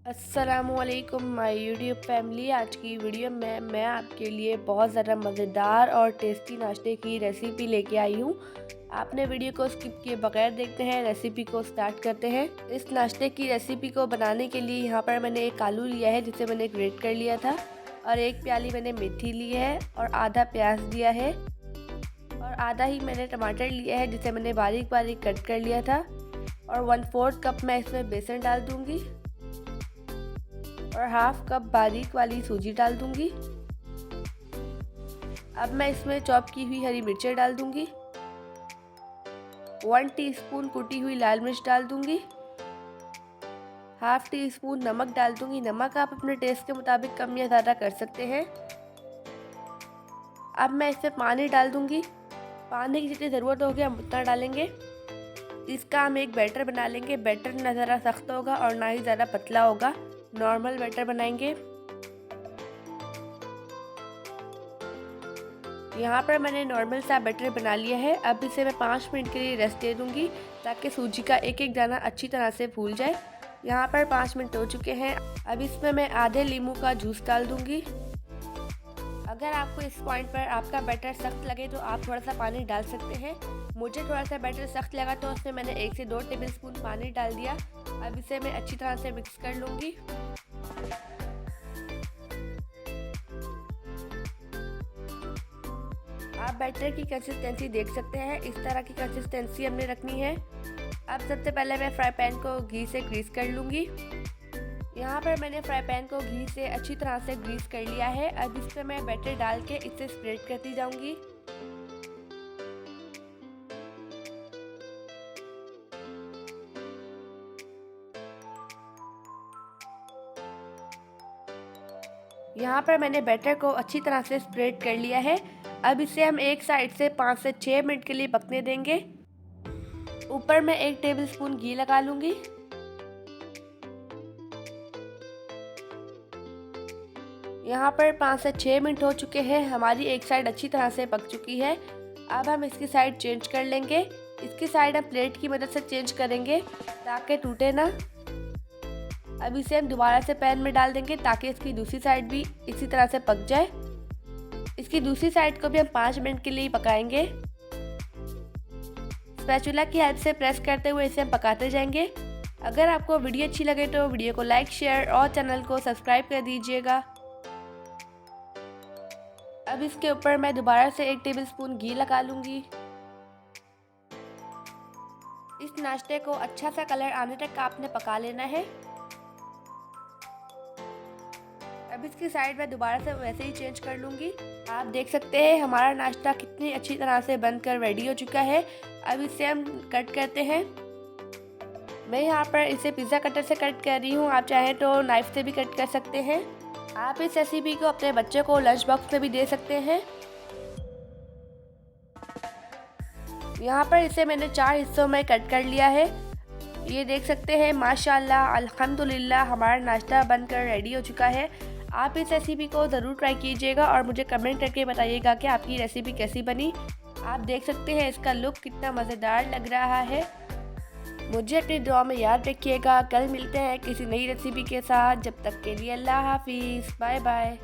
अस्सलामुअलैकुम my YouTube family. आज की वीडियो में मैं आपके लिए बहुत ज़्यादा मज़ेदार और टेस्टी नाश्ते की रेसिपी लेके आई हूँ। आपने वीडियो को स्किप किए बगैर देखते हैं, रेसिपी को स्टार्ट करते हैं। इस नाश्ते की रेसिपी को बनाने के लिए यहाँ पर मैंने एक आलू लिया है जिसे मैंने ग्रेट कर लिया था, और एक प्याली मैंने मेथी ली है, और आधा प्याज लिया है, और आधा ही मैंने टमाटर लिया है जिसे मैंने बारीक बारीक कट कर लिया था, और 1/4 कप मैं इसमें बेसन डाल दूँगी, और हाफ कप बारीक वाली सूजी डाल दूंगी। अब मैं इसमें चॉप की हुई हरी मिर्चें डाल दूंगी। 1 टीस्पून कुटी हुई लाल मिर्च डाल दूंगी। हाफ टी स्पून नमक डाल दूंगी। नमक आप अपने टेस्ट के मुताबिक कम या ज़्यादा कर सकते हैं। अब मैं इसमें पानी डाल दूंगी। पानी की जितनी ज़रूरत होगी हम उतना डालेंगे। इसका हम एक बैटर बना लेंगे। बैटर ना ज़्यादा सख्त होगा और ना ही ज़्यादा पतला होगा, नॉर्मल बैटर बनाएंगे। यहाँ पर मैंने नॉर्मल सा बैटर बना लिया है। अब इसे मैं 5 मिनट के लिए रेस्ट दे दूँगी ताकि सूजी का एक एक दाना अच्छी तरह से फूल जाए। यहाँ पर 5 मिनट हो चुके हैं। अब इसमें मैं आधे नींबू का जूस डाल दूँगी। अगर आपको इस पॉइंट पर आपका बैटर सख्त लगे तो आप थोड़ा सा पानी डाल सकते हैं। मुझे थोड़ा सा बैटर सख्त लगा तो उसमें मैंने 1 से 2 टेबलस्पून पानी डाल दिया। अब इसे मैं अच्छी तरह से मिक्स कर लूँगी। आप बैटर की कंसिस्टेंसी देख सकते हैं, इस तरह की कंसिस्टेंसी हमने रखनी है। अब सबसे पहले मैं फ्राई पैन को घी से ग्रीस कर लूँगी। यहाँ पर मैंने फ्राई पैन को घी से अच्छी तरह से ग्रीस कर लिया है। अब इस पर मैं बैटर डाल के इसे स्प्रेड करती जाऊँगी। यहाँ पर मैंने बैटर को अच्छी तरह से स्प्रेड कर लिया है। अब इसे हम एक साइड से 5 से 6 मिनट के लिए पकने देंगे। ऊपर मैं 1 टेबलस्पून घी लगा लूँगी। यहाँ पर 5 से 6 मिनट हो चुके हैं। हमारी एक साइड अच्छी तरह से पक चुकी है। अब हम इसकी साइड चेंज कर लेंगे। इसकी साइड हम प्लेट की मदद से चेंज करेंगे ताकि टूटे ना। अब इसे हम दोबारा से पैन में डाल देंगे ताकि इसकी दूसरी साइड भी इसी तरह से पक जाए। इसकी दूसरी साइड को भी हम 5 मिनट के लिए पकाएंगे। स्पैचुला की हेल्प से प्रेस करते हुए इसे हम पकाते जाएंगे। अगर आपको वीडियो अच्छी लगे तो वीडियो को लाइक, शेयर और चैनल को सब्सक्राइब कर दीजिएगा। अब इसके ऊपर मैं दोबारा से 1 टेबलस्पून घी लगा लूँगी। इस नाश्ते को अच्छा सा कलर आने तक आपने पका लेना है। अब इसकी साइड में दोबारा से वैसे ही चेंज कर लूँगी। आप देख सकते हैं हमारा नाश्ता कितनी अच्छी तरह से बनकर रेडी हो चुका है। अब इसे हम कट करते हैं। मैं यहाँ पर इसे पिज़्ज़ा कटर से कट कर रही हूँ। आप चाहें तो नाइफ से भी कट कर सकते हैं। आप इस रेसिपी को अपने बच्चे को लंच बॉक्स में भी दे सकते हैं। यहाँ पर इसे मैंने 4 हिस्सों में कट कर लिया है। ये देख सकते हैं माशाल्लाह अल्हम्दुलिल्लाह हमारा नाश्ता बनकर रेडी हो चुका है। आप इस रेसिपी को ज़रूर ट्राई कीजिएगा और मुझे कमेंट करके बताइएगा कि आपकी रेसिपी कैसी बनी। आप देख सकते हैं इसका लुक कितना मज़ेदार लग रहा है। मुझे अपनी दुआ में याद रखिएगा। कल मिलते हैं किसी नई रेसिपी के साथ। जब तक के लिए अल्लाह हाफिज़, बाय बाय।